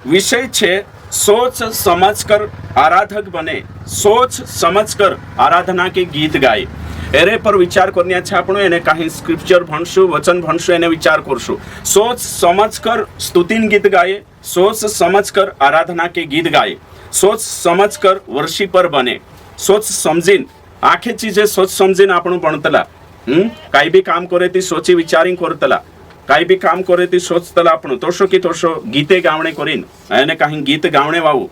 विषय छे सोच समझकर आराधक बने, सोच समझकर आराधना के गीत गाए। एरे पर विचार करण्याचे आपण एने काही स्क्रिप्चर भणशु, वचन भणशु, एने विचार करशु। सोच समझकर स्तुतिन गीत गाए, सोच समझकर आराधना के गीत गाए, सोच समझकर वर्शिपर बने। सोच समझीन आखे चीजे सोच समझीन आपण बनतला। काही बी काम करे ती सोची विचारिंग करतला, काही बी काम करे ती सोचतला आपण तोषो की तोषो गीते गावणे करीन, एने काही गीत गावणे वावू,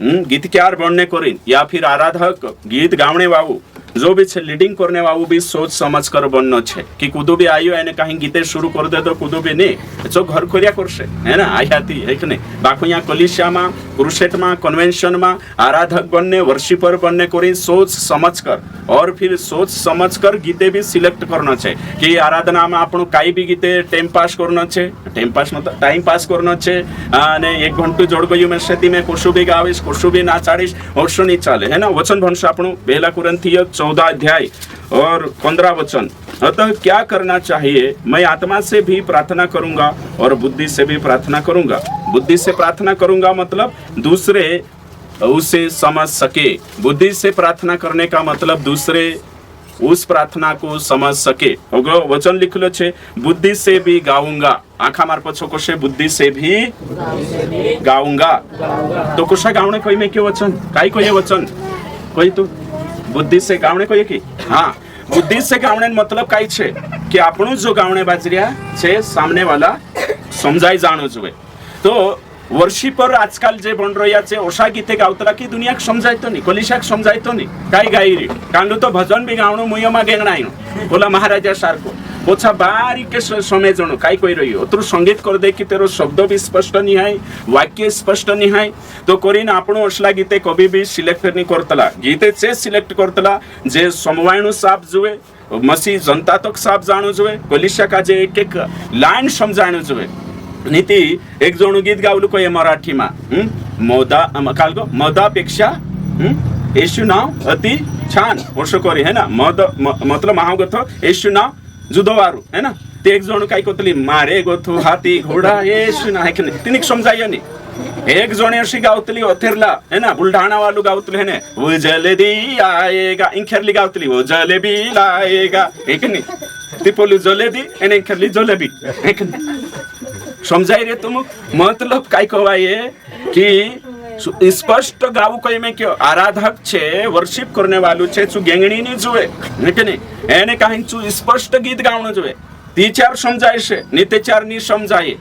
गीतकार बनने करीन, या फिर आराधक गीत गावणे वावू, जो भी छे लीडिंग करने वावू भी सोच समझ कर बननो छे। कि कुदू भी आयो एने कहीं गीते शुरू कर दे तो कुदू भी नहीं जो घर खोरिया करशे, है ना, आयाती है कि नहीं। बाकी यहाँ कलिसिया में, क्रुसेट में, कन्वेंशन में आराधक बनने, वर्शिपर बनने करी सोच समझ कर, और फिर सोच समझ कर गीते भी सिलेक्ट करना छे। कि आराधना में आपण काई भी गीते टाइम पास करना छे, टाइम पास मतलब टाइम पास करना छे, ने 1 घंटू जोड़ गयो में सेती में कोशु भी गाविश, कोशु भी नाचाड़ीश, ओशो नहीं चाले, है ना। वचन भणशु आपण पहला कुरिन्थियों 14 अध्याय और 15 वचन। अतः क्या करना चाहिए? मैं आत्मा से भी प्रार्थना करूंगा और बुद्धि से भी प्रार्थना करूंगा। बुद्धि से प्रार्थना करूंगा मतलब दूसरे उसे समझ सके। बुद्धि से प्रार्थना करने का मतलब दूसरे उस प्रार्थना को समझ सके। वचन लिखलो छे बुद्धि से भी गाऊंगा। आखा मार्फत छोको छे बुद्धि से भी गाऊंगा। तो कुशा गावणे कोई में क्यों वचन काई कोई वचन कोई तो बुद्धि से गावणे कोई की हाँ बुद्धि से गावणे मतलब काई छे कि आपणु जो गावणे बाजरिया छे सामने वाला समजाई जाणो जोए। तो वर्शिपर आजकाल जे बन रह्या छे ओशा गीते गावतला की दुनिया समजायतो नहीं, कलिशाक समजायतो नहीं, काई गायरी कांडू तो भजन भी गावणो मुयमा गेंगणायनो बोला महाराजा सारको ओछा बारीक के समेजणो काई कोई रह्यो अतरु संगीत कर दे कि तेरो शब्द भी स्पष्ट नहीं है, वाक्य स्पष्ट नहीं है। तो करीन आपणो असला गीते कभी भी सिलेक्ट नहीं करतला। गीते से सिलेक्ट करतला जे समवायणो साफ जुए, मसी जनता तक साफ जाणो जुए, कलिशा का जे एक एक लाइन समजाणो जुए। नीति एक जण गीत गावलू कोये मराठी मा मोदा कालगो मदापेक्षा येशू नाव अति छान वर्षो करी, है ना। मद मतलब महागथ येशू नाव जुदोवारू, है ना। ते एक जण काय कोतली मारे गोथू हाथी घोडा येशू ना है कि नहीं, तिनिक समजाय नहीं। एक जणे अशी गावतली अथेरला, है ना, बुलढाणा वालू गावतली, है ना, वो जलेबी आएगा इंखेरली गावतली वो जलेबी लाएगा, है कि नहीं। ती पोली जलेबी एने इंखेरली जलेबी, है कि नहीं। समझाई रे तुम मतलब काय कहवाये कि स्पष्ट गावू कई में क्यों आराधक छे वर्शिप करने वालू छे चू गेंगणी नहीं जुए, है कि नहीं। एने कहीं चू स्पष्ट गीत गावणो जुए। 3-4 समझाय छे नीते 4 नहीं समझाय।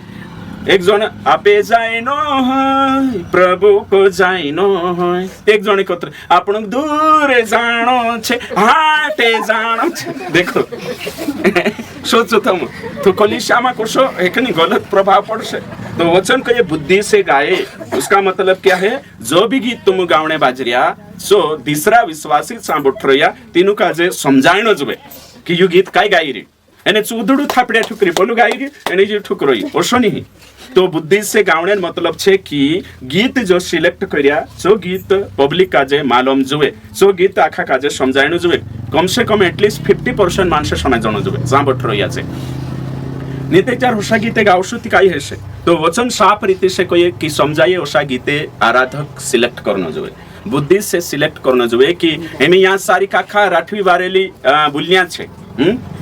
एक जण आपे जायनो है प्रभु को जायनो है, एक जण कोत्र आपण दूर जाणो छे हाटे जाणो छे। देखो सोचो तुम तो कलिशा में कोशो एक नहीं गलत प्रभाव पड़से। तो वचन कहे बुद्धि से गाए उसका मतलब क्या है? जो भी गीत तुम गावणे बाजरिया सो तीसरा विश्वासी सांभोट रह्या तीनु का जे समजायणो जुए कि यू गीत काय गाई रे एने चूदड़ू थापड़िया ठुकरी बोलू गाई रे एने जे ठुकरोई ओशो नहीं। तो बुद्धि से गावणे मतलब छे कि गीत जो सिलेक्ट करिया जो गीत पब्लिक का जे मालूम जुए, जो गीत आखा का जे समजायणो जुए, कम से कम एटलीस्ट 50% मानसे समजणो जुए सांभोट रह्या छे। नीते 4 होशा गीते गावशु ती काई हेसे। तो वचन साफ रीति से कहे कि समझाइए ओशा गीते आराधक सिलेक्ट करनो जुए, बुद्धि से सिलेक्ट करनो जुए। कि एमे यहाँ सारी काखा राठवी वारेली बुलिया छे,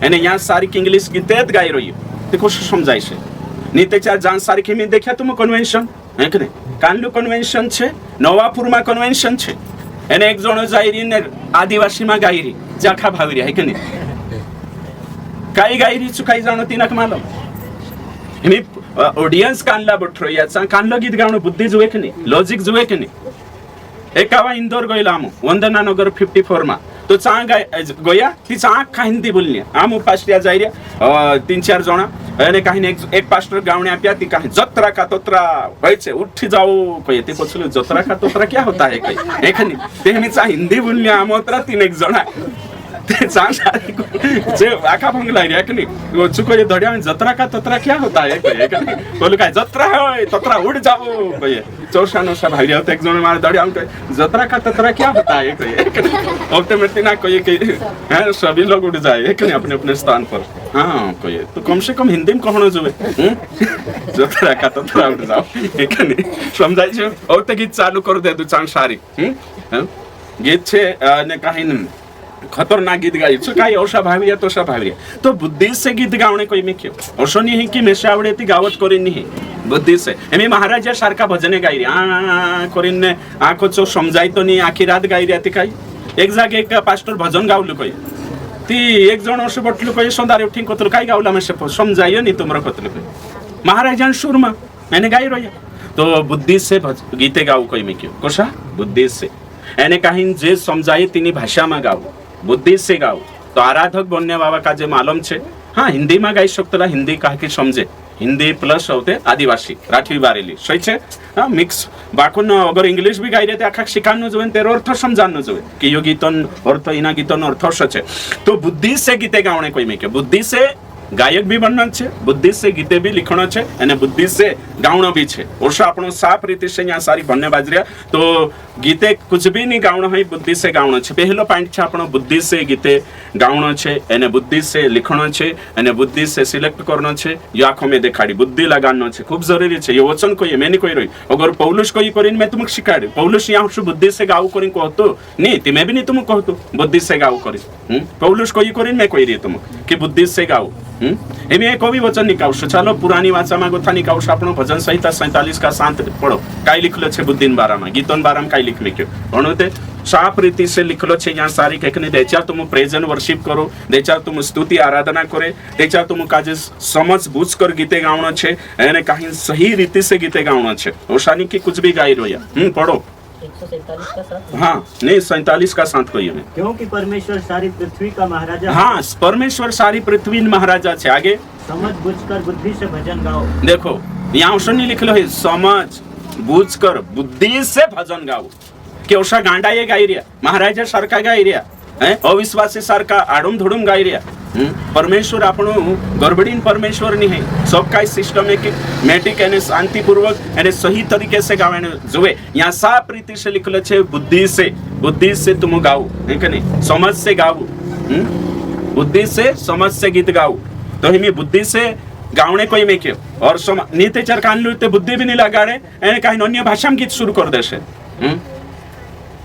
एने यहाँ सारी इंग्लिश गीते गाई रही ते कुछ समझाय छे। नीते 4 जान सारी के में देखा तुम कन्वेंशन, है कि नहीं। कानलू कन्वेंशन छे, नवापुर में कन्वेंशन छे, एने एक जणो जायरी ने आदिवासी में गायरी जाखा भावरी, है कि नहीं। काई गायरी चुकाई जानो तीनक मालूम एमी ऑडियंस कानला बठरो याचा कानलो गीत गावणो बुद्धि जुए कि नहीं, लॉजिक जुए कि नहीं। एकावा इंदोर गयला आमु वंदना नगर 54 मा तो चा गोया ती चा आखा हिंदी बोलनी आमु पास्टिया जायरिया 3-4 जना एने काही एक पास्टर गावणे आप्या ती काही जत्रा का तोत्रा व्हायचे उठी जाओ कहे ते पछले जत्रा का तोत्रा क्या होता है कही एखनी तेहनी चा हिंदी बोलनी आमोत्रा 3-1 जना ते चा जे आखा भंगला रे एखनी वो चुको धड़िया में जत्रा का तोत्रा क्या होता है कहे एखनी बोलू काय जत्रा है तोत्रा उड़ जाओ कहे चौशानो सा भाई होते एक जने मार धड़िया में जत्रा का तोत्रा क्या होता है कहे ऑटोमेटिक ना कहे कि हैं सभी लोग उड़ जाए एखनी अपने अपने स्थान पर। हाँ कोई तो कम से कम हिंदी में कहना जुए जो तरह का तो थोड़ा उठ जाओ एक नहीं समझाई छो और तो गीत चालू कर दे दो चांद सारी गीत छे ने कहीं खतरनाक गीत गाई छो काही औषा भावी है तो सा भावी है तो बुद्धि से गीत गावणे कोई में क्यों औषो नहीं है कि मेशा आवडे ती गावत करी नहीं बुद्धि से एमी महाराजा सारखा भजने गाई रे आ करीन ने आखो चो समजाई तो नहीं आखी रात गाई रे ती काही एक जागे एक पास्टर भजन गावलु कोई ती एक जण वर्ष बटलु कोई संदारे उठी कोतल काही गावला में से समझाइयो नहीं तुमरा कोतल महाराजा सुरमा मैंने गाई रोया तो बुद्धि से गीते गाऊ कोई में क्यों कोसा बुद्धि से एने कहीं जे समझाई तिनी भाषा में गाऊ बुद्धि से गाऊ तो आराधक बनने बाबा का जे मालूम छे हाँ हिंदी में गाई सकतला हिंदी कहा कि समझे हिंदी प्लस होते आदिवासी राठी बारेली सही छे हाँ मिक्स बाकुन अगर इंग्लिश भी गाई रहे आखा शिकान जोए तेरो अर्थ समझान जोए कि यो गीतन अर्थ इना गीतन अर्थ छे तो बुद्धि से गीते गावणे कोई में के बुद्धि से गायक भी बनना छे बुद्धि से गीते भी लिखना छे અને बुद्धि से गावणो भी छे ओशो આપણો સાફ રીતે છે અહીંયા સારી બંને બાજરિયા તો ગીતે कुछ भी नहीं गावणो है बुद्धि से गावणो छे પહેલો પોઈન્ટ છે આપણો बुद्धि से गीते गावणो छे અને बुद्धि से लिखणो छे અને बुद्धि से सिलेक्ट करनो छे यो आंखों में देखाड़ी बुद्धि लगानो छे खूब जरूरी छे ये वचन कोई मैंने कोई रही अगर पौलुस कोई करीन मैं तुमको शिखाड़ी पौलुस यहाँ हूँ बुद्धि से गाव करी कहतो नहीं ती मैं भी नहीं तुमको कहतो बुद्धि से गाव करी पौलुस कोई करीन मैं कोई रही तुमको कि बुद्धि से गाव एमे एक भी वचन निकालशो चलो पुरानी वाचा में गोथा निकालशो आपनो भजन संहिता 47 का शांत पढ़ो काई लिखलो छे बुद्धिन बारा में गीतन बारा में काई लिख लिख्यो भणोते साफ रीति से लिखलो छे यहाँ सारी कहने देचा तुम प्रेजन वर्शिप करो देचा तुम स्तुति आराधना करे देचा तुम काजे समझ बूझ कर गीते गावनो छे एने कहीं सही रीति से गीते गावनो छे ओशानी की कुछ भी गाई रोया पढ़ो 147 का साथ हाँ नहीं 47 का साथ कोई है क्योंकि परमेश्वर सारी पृथ्वी का महाराजा हाँ परमेश्वर सारी पृथ्वी महाराजा छे आगे समझ बूझकर बुद्धि से भजन गाओ देखो यहाँ सुनी लिखलो है समझ बूझकर बुद्धि से भजन गाओ कि ओसा गांडा ये गाई रिया महाराजा सरका गाई रिया अविश्वासी सरका आडुम धुडुम गाई रिया परमेश्वर આપણો ગરબડીન પરમેશ્વર નહીં है सबका सिस्टमेटिक અને શાંતિપૂર્વક અને સહી તરીકે से ગાવાને જોવે यहाँ साफ रीति से लिखलो છે बुद्धि से तुम गाओ है कि नहीं समझ से गाओ बुद्धि से समझ से गीत गाओ तो हिमी बुद्धि से गावणे कोई में क्यों और नीते चार कान लुते बुद्धि भी नहीं लगाड़े એને કઈ अन्य भाषा में गीत शुरू कर देशे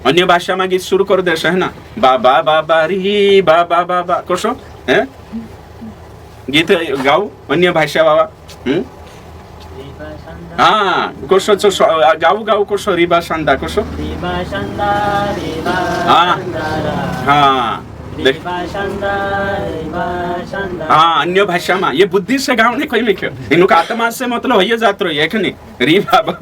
अन्य भाषा में गीत शुरू कर देशे है ना बाबा बाबा री बाबा बाबा कोशो हैं गीत गाओ अन्य भाषा बाबा हाँ कोशो चो गाओ गाओ कोशो रीबा शांदा कोशो हाँ हाँ हाँ अन्य भाषा में ये बुद्धि से गावने कोई में क्यों इनको आत्मा से मतलब है जात रही है कि नहीं री बाबा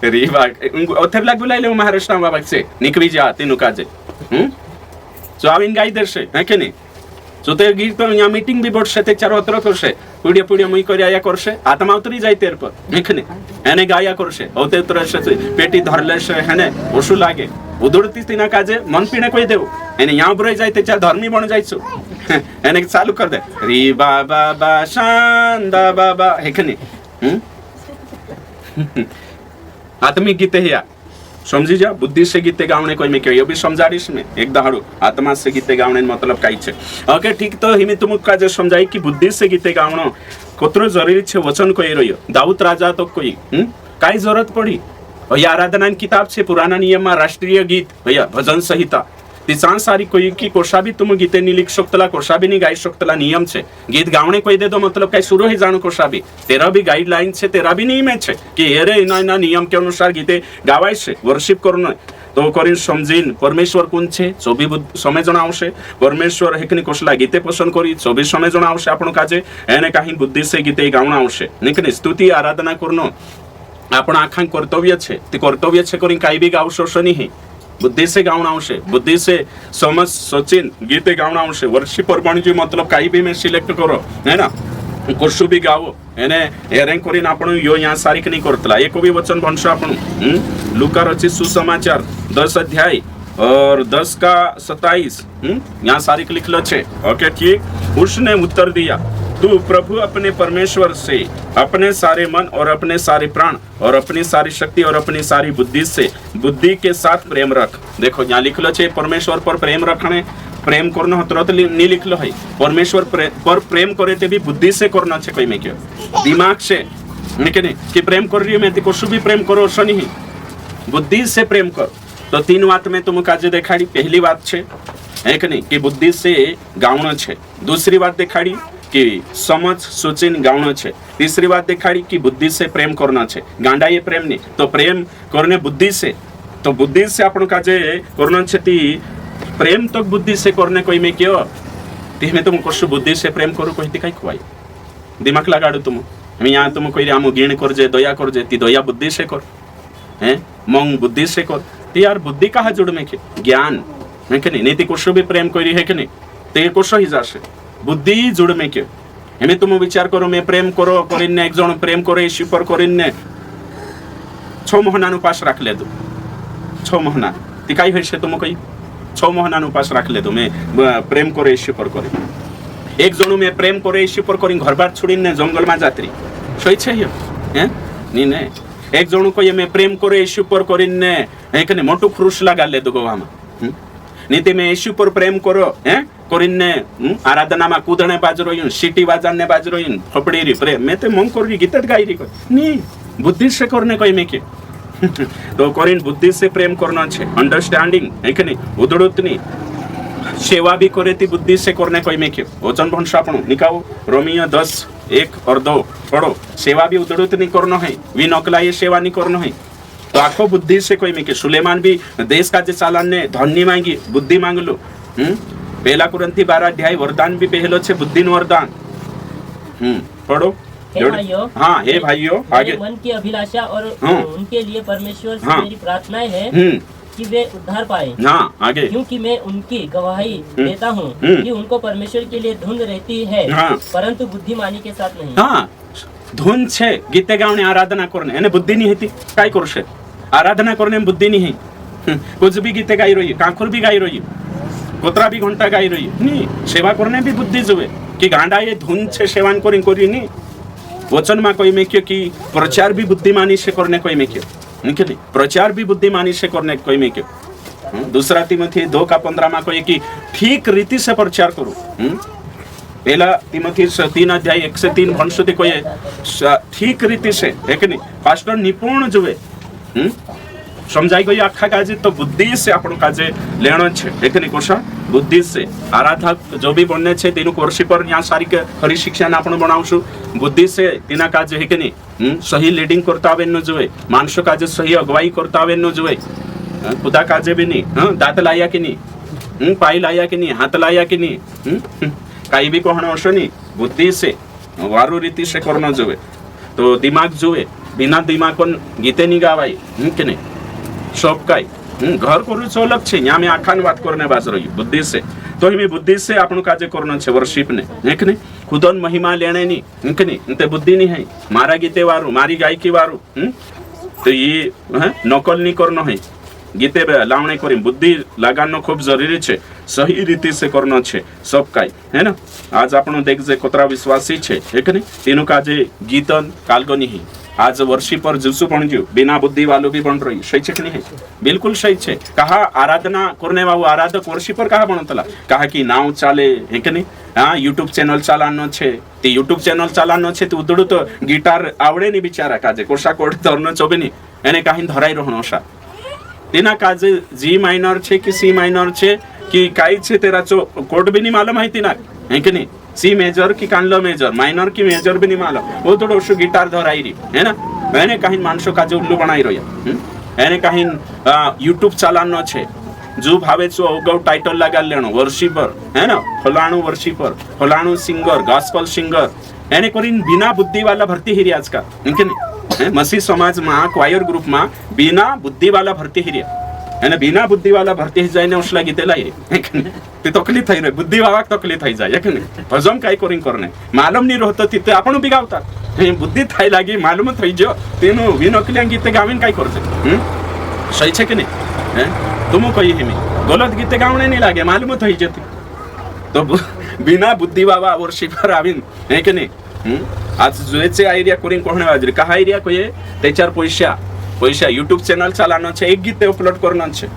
री बाबा उधर लग बुलाई ले महाराष्ट्र बाबा से निकवी जा तीनों काजे जो आविन गाई दर से है कि नहीं जो ते गीत तो यहाँ मीटिंग भी बोर्ड से ते चारों तरफ करसे पुड़िया पुड़िया मुई कर आया करसे आत्मा उतरी जाए तेरे पर है कि नहीं एने गाया करसे होते तरह से पेटी धरले से है ने ओशु लागे उदुड़ती तीना काजे मन पीने कोई देव एने यहाँ बुराई जाए ते चार धर्मी बन जाए छो एने चालू कर दे री बाबा बा शांदा बाबा है कि नहीं आत्मिक गीत है या समझी जा बुद्धि से गीते गावने कोई में क्यों ये भी समझाड़ीश में एक दहाड़ू आत्मा से गीते गावने मतलब काई छे ओके ठीक तो हिमी तुम का जो समझाई कि बुद्धि से गीते गावनो कोतरो जरूरी छे वचन कोई रहियो दाऊद राजा तो कोई काई जरूरत पड़ी और ये आराधना किताब छे पुराना नियम में राष्ट्रीय गीत भैया भजन संहिता तिचान सारी कोई की कोशा भी तुम गीते नहीं लिख सकतला कोशा भी नहीं गाई सकतला नियम छे गीत गावने कोई दे दो मतलब कई शुरू ही जानो कोशा भी तेरा भी गाइडलाइन छे तेरा भी नियम छे कि एरे इना नियम के अनुसार गीते गावाय छे वर्शिप करनो तो करीन समझीन परमेश्वर कोण छे जो भी समय जणावशे परमेश्वर हेकनी कोसला गीते पसंद करी जो भी समय जणावशे आपण काजे एने काही बुद्धि से गीते गावना आवशे निकने स्तुति आराधना करनो आपण आखां कर्तव्य छे ते कर्तव्य छे करी काई भी गावशो नहीं बुद्धि से गावना आवशे बुद्धि से समझ सचिन गीते गावना आवशे वर्षी परमाणु जी मतलब काई भी में सिलेक्ट करो है ना कोशु भी गाओ एने एरेंग करीन आपण यो यहाँ सारी नहीं करतला एक भी वचन बनशो आपण लूका रचित सुसमाचार 10 अध्याय और 10 का 27 यहाँ सारी लिख लो छे ओके ठीक उसने उत्तर दिया तू प्रभु अपने परमेश्वर से अपने सारे मन और अपने सारे प्राण और अपनी सारी शक्ति और अपनी सारी बुद्धि से बुद्धि के साथ प्रेम रख देखो यहाँ लिख लो छे परमेश्वर पर प्रेम रखने प्रेम करना हो तुरंत नहीं लिखलो है परमेश्वर पर प्रेम करे ते भी बुद्धि से करना छे कोई में क्यों दिमाग से नहीं कि प्रेम कर रही है मैं कुछ भी प्रेम करो सो नहीं बुद्धि से प्रेम कर तो तीन बात में तुम काजे देखाड़ी पहली बात छे है कि नहीं कि बुद्धि से गावनो छे दूसरी बात देखाड़ी कि समझ सोचिन गावनो छे तीसरी बात देखाड़ी कि बुद्धि से प्रेम करना छे गांडा ये प्रेम नहीं तो प्रेम करने बुद्धि से तो बुद्धि से आपण काजे करना छे ती प्रेम तो बुद्धि से करने कोई में क्यों ती में तुम कुछ बुद्धि से प्रेम करो कोई ती काई खुआई दिमाग लगाड़ो तुम मैं यहाँ तुम कोई आम गिण कर जे दया कर जे ती दया बुद्धि से कर हैं मंग बुद्धि से कर ती यार बुद्धि कहा जुड़ में के ज्ञान है कि नहीं नीति कुछ भी प्रेम करी है कि नहीं ते कुछ ही जासे बुद्धि जुड़ में के हमें तुम विचार करो मैं प्रेम करो करिन्ने एक जन प्रेम करे ईश्वर पर करिन्ने 6 महीना उपास रख ले दो 6 महीना ती काई होइसे तुम कई 6 महीना उपास रख ले दो मैं प्रेम करे ईश्वर पर करे एक जन में प्रेम करे ईश्वर पर करी घर बार छोड़ीने जंगल में जात्री सही छे हैं नी ने एक जन को ये मैं प्रेम करे ईश्वर पर करिन्ने है कि नहीं मोटू खुरुश लगा ले दो गोवा में नीति में ईश्वर पर प्रेम करो हैं करिन्ने आराधना में कूदने बाजरो यूं सीटी बाजाने बाजरो यूं फपड़ी री प्रेम मैं तो मंग कर गीत गाई री नहीं बुद्धि से करने कोई में के तो करिन बुद्धि से प्रेम करना छे अंडरस्टैंडिंग है कि नहीं उदड़ुत नहीं सेवा भी करे ती बुद्धि से करने कोई में के वचन भंश आपण निकाओ रोमियो 10:1 और 2 पढ़ो सेवा भी उदड़ुत नहीं करना है वी नकला ये सेवा नहीं करना है तो आखो बुद्धि से कोई में के सुलेमान भी देश का जे चालन ने धन्य मांगी बुद्धि मांग लो पहला कुरंथी 12 वरदान भी पहलो छे बुद्धि नो वरदान पढ़ो हाँ हे भाइयों आगे मन की अभिलाषा और उनके लिए परमेश्वर से मेरी प्रार्थनाएं हैं कि वे उद्धार पाए हाँ आगे क्योंकि मैं उनकी गवाही देता हूँ कि उनको परमेश्वर के लिए धुन रहती है परंतु बुद्धिमानी के साथ नहीं हाँ धुन छे गीते गावने आराधना करने एने बुद्धि नहीं हेती काय करशे आराधना करने में बुद्धि नहीं है कुछ भी गीते गाई रही कांकुर भी गाई रही कोतरा भी घंटा गाई रही नहीं सेवा करने भी बुद्धि जुए कि गांडा ये धुन छे सेवान करी नहीं वचन में कोई में क्यों कि प्रचार भी बुद्धिमानी से करने कोई में क्यों नहीं प्रचार भी बुद्धिमानी से करने कोई में क्यों दूसरा तिमोथी 2:15 में कोई कि ठीक रीति से प्रचार करो पहला तिमोथी 3:1-3 भंशुति कोई ठीक रीति से है कि नहीं पास्टर निपुण जुए समझाई गई आखा काजे तो बुद्धि से आपण काजे लेनो छे है कि नहीं कोशा बुद्धि से आराधक जो भी बनने छे तीनों कोर्सी पर यहाँ सारी के हरि शिक्षा ना आपण बनावछु बुद्धि से तीना काजे है कि नहीं सही लीडिंग करता वेनो जुए मानसो काजे सही अगुवाई करता वेनो जुए खुदा काजे भी नहीं दांत लाया कि नहीं पाई लाया कि नहीं हाथ लाया कि नहीं काई भी कहना असो नहीं बुद्धि से वारु रीति से करना जुए तो दिमाग जुए बिना दिमाग को गीते नहीं गावाई कि नहीं सब काई घर करू छो अलग छे यहाँ में आखान बात करने बास रही बुद्धि से तो हमें बुद्धि से आपण काजे करना छे वर्शिप ने है कि नहीं खुदन महिमा लेने नहीं कि नहीं ते बुद्धि नहीं है मारा गीते वारू मारी गायकी वारू तो ये नकल नहीं करना है गीते लावणे करी बुद्धि लगानो खूब जरूरी छे सही रीति से करना छे सब काई है ना आज आपण देख जे कोतरा विश्वासी छे है कि नहीं तीनों काजे गीतन कालगनी है आज वर्षी पर जुसु बन जो बिना बुद्धि वालों भी बन रही सही नहीं है बिल्कुल सही है कहा आराधना करने वालों आराधक वर्षी पर कहा बनतला कहा कि नाव चाले है कि नहीं हाँ यूट्यूब चैनल चलानो छे ते यूट्यूब चैनल चलानो छे तो उदड़ू तो गिटार आवड़े नहीं बिचारा काजे कोर्सा कोड धरनो चोबे नहीं एने कहीं धराई रहनो सा तेना काजे जी माइनर छे कि सी माइनर छे कि काई छे तेरा चो कोड भी नहीं मालूम है तीना है कि नहीं सी मेजर की कांडलो मेजर माइनर की मेजर भी नहीं मालूम वो थोड़ा उसको गिटार धराई रही है ना मैंने कहीं मानसो का जो उल्लू बनाई रही मैंने कहीं यूट्यूब चलानो छे जो भावे छो अगौ टाइटल लगा लेनो वर्शिपर है ना फलाणु वर्शिपर फलाणु सिंगर गॉस्पेल सिंगर एने करीन बिना बुद्धि वाला भर्ती हिरी आज का नहीं मसीह समाज में क्वायर ग्रुप में बिना बुद्धि वाला भर्ती हिरी એને बिना बुद्धि वाला भर्ती जाए ने उसला गीते लाई ते तकलीफ થઈ રે बुद्धि वाला तकलीफ થઈ જાય કે નહીં ભજમ કાઈ કોરિંગ કરને માલુમ ની રહતો તે આપણું બી ગાવતા बुद्धि थाई लागी मालूम થઈ જો તેનો વિનોકલિયા ગીતે ગાવીને કાઈ કરશે સહી છે કે નહીં तुम कही हिमी गलत गीते गावणे नहीं लागे मालूम થઈ જતી तो बिना बुद्धि वाला वर्षी पर आवीन है कि नहीं आज जुएचे आयडिया कोरिंग कोहणे वाजरी कहा आयडिया कोये त्याच्यावर पैसा यूट्यूब चॅनल चालवणं छे एक गीत अपलोड करणं छे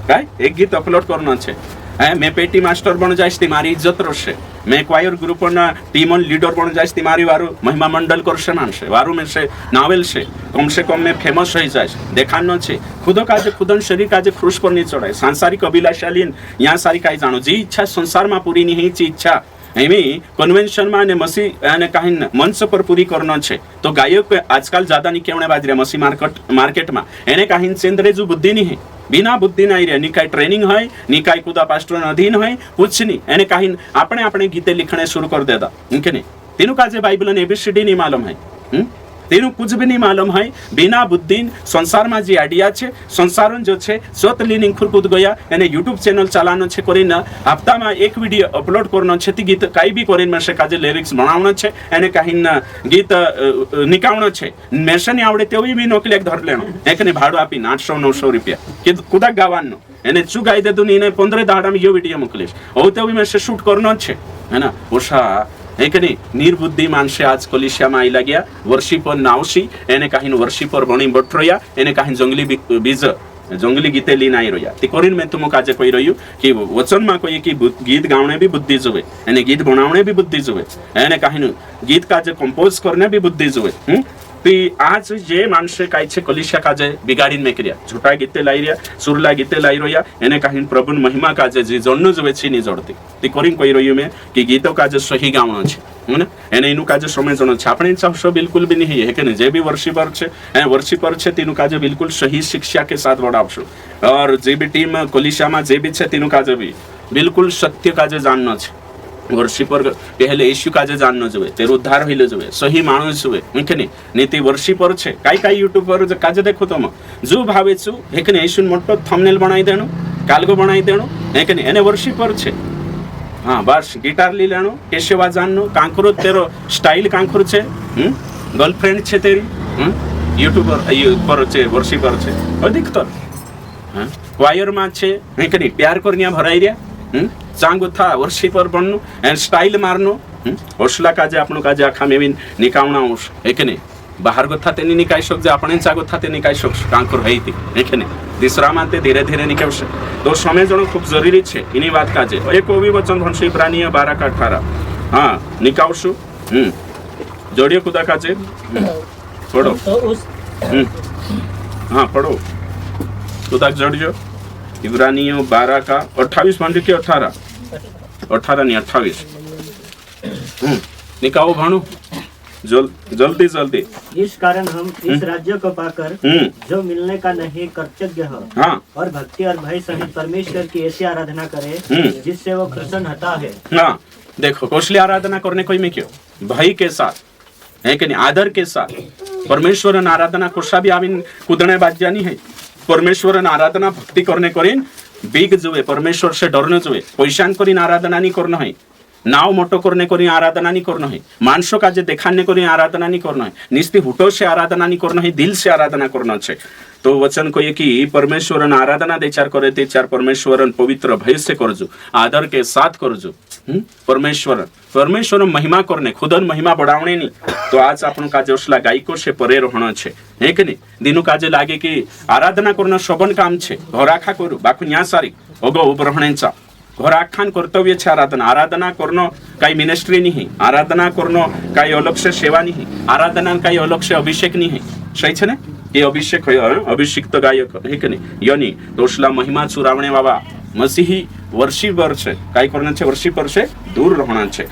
काय एक गीत अपलोड करणं छे है मैं पेटी मास्टर बन जाइश ती मारी इज्जत रहशे मैं क्वायर ग्रुप ना टीम लीडर बन जाइश ती मारी वारू महिमा मंडल करशे मानशे वारू में से नावेल से कम मैं फेमस रही जाइश देखानो छे खुदो काजे खुदन शरीर काजे क्रूस पर नहीं चढ़ाय सांसारिक अभिलाषालीन यहाँ सारी काई जानो जी इच्छा संसार में पूरी नहीं ची इच्छा एमी कन्वेंशन में ने मसी ने कहीं मंच पर पूरी करना छे तो गायक आजकल ज्यादा नहीं केवने बाजरे मसी मार्केट में एने कहीं चंद्रे जो बुद्धि नहीं है बिना बुद्धि नहीं रे निकाय ट्रेनिंग है निकाय खुदा पास्टर अधीन है कुछ नहीं एने कहीं अपने अपने गीते लिखने शुरू कर देता इनके नहीं तीनों का जे बाइबल ने एबीसीडी नहीं मालूम है तीनों कुछ भी नहीं मालूम है बिना बुद्धि संसार में जे आइडिया छे संसार जो छे स्वत लीनिंग खुरकूद गया एने यूट्यूब चैनल चलानो छे करीने हफ्ता में एक वीडियो अपलोड करनो छे ती गीत काई भी करीने में से काजे लिरिक्स बनावनो छे एने कहीं गीत निकावनो छे मेसे नहीं आवड़े तेवी भी नोकली एक धर लेनो एकने भाड़ो आपी 800-900 रुपया कि कुदा गावानो एने चू गाई दे दुनी ने 15 दाड़ा में यो वीडियो मोकलीश ओ तेवी में से शूट करनो छे है ना ओषा एक नहीं निर्बुद्धि मानसे आज कोलिशिया में आई गया वर्षिपर नावसी एने कहीं वर्षिपर बनी बटरोया एने कहीं जंगली बीज जंगली गीते ली नहीं रोया ती करीन मैं तुमको आज कही रही कि वचन में कही कि गीत गावने भी बुद्धि जुए एने गीत बनावने भी बुद्धि जुए एने कहीं गीत का जे कंपोज करने भी बुद्धि जुए ती आज जे मानसे काई छे कलिसिया काजे बिगाड़ीन में क्रिया झूठा गीते लाई रिया सुरला गीते लाई रोया एने कहीं प्रभु महिमा काजे जे जन्नु जुए छी नी जोड़ती ती करीन कही रही मैं कि गीतों काजे सही गावनो छे है एने इनु काजे समझनो छे आपणे चाहशो बिल्कुल भी नहीं है कि जे भी वर्षिपर छे ए वर्षिपर छे तीनु काजे बिल्कुल सही शिक्षा के साथ बढ़ावशो और जे भी टीम कलिसिया में जे भी छे तीनु काजे भी बिल्कुल सत्य काजे जाननो छे वर्षिपर पहले यीशु काजे जाननो जुए तेरो उद्धार होइले जुए सही मानुस जुए हेकने नीति वर्षिपर छे काई यूट्यूब पर काजे देखो तुम जो भावे छु हेकने यीशु मोटो थंबनेल बनाई देणो कालगो बनाई देणो हेकने एने वर्षिपर छे हाँ बस गिटार ली लेनो केशवा जाननो कांकरो तेरो स्टाइल कांकरो छे गर्लफ्रेंड छे तेरी यूट्यूबर पर छे वर्षिपर छे अधिकतर हां क्वायर में छे हेकने प्यार करनिया भराई रिया चांगो था वर्षिपर बननु एंड स्टाइल मारनु होसला काजे आपनो काजे आखा मेविन निकावना होस हेकने बाहर गो थाते नि निकाय शक जे आपणे चागो थाते निकाय शक कांकर हईती हेकने दिसरा माते धीरे धीरे निकावशे तो समय जणो खूब जरूरी छे इनी बात काजे एक ओवी वचन भणशी प्राणी 12:18 हां निकावशु जोड़ियो खुदा काजे पढ़ो तो उस हां पढ़ो खुदा जोड़ियो इब्रानियों 12:28 मान के 18 नहीं 28 निकाओ भानु जल्दी जल्दी इस कारण हम इस राज्य को पाकर जो मिलने का नहीं कृतज्ञ हो हाँ और भक्ति और भय सहित परमेश्वर की ऐसी आराधना करे जिससे वो प्रसन्न होता है। हाँ देखो कौशली आराधना करने कोई में क्यों भय के साथ है कि नहीं आदर के साथ परमेश्वर आराधना कोशा भी आविन कूदने बाजानी है परमेश्वर आराधना भक्ति करने करीन बीग जुए परमेश्वर से डरने जुए पैशान करीन आराधना नहीं करना है नाव मोटो करने करी आराधना नहीं करना है मानसों का जे देखाने करी आराधना नहीं करना है निस्ती हुटो से आराधना नहीं करना है दिल से आराधना करना है तो वचन को ये कि परमेश्वर आराधना दे चार करे ते चार परमेश्वर पवित्र भय से करजो आदर के साथ करजो परमेश्वर महिमा करने खुदन महिमा बढ़ावने नहीं तो आज अपन काजे उसला गायको से परे रहना छे है कि नहीं दिनु काजे लागे कि आराधना करना शोभन काम छे घराखा करू बाकू न्या सारी ओगो उबरहणेचा घराखान कर्तव्य छे आराधना करनो काही मिनिस्ट्री नहीं आराधना करनो काही अलग से सेवा नहीं आराधना काही अलग से अभिषेक नहीं सही छे ने ये अभिषेक अभिषिक्त गायक है कि नहीं यानी दोषला महिमा चुरावणे बाबा मसीही वर्षी पर छे काई करना छे वर्षी पर से दूर रहना छे।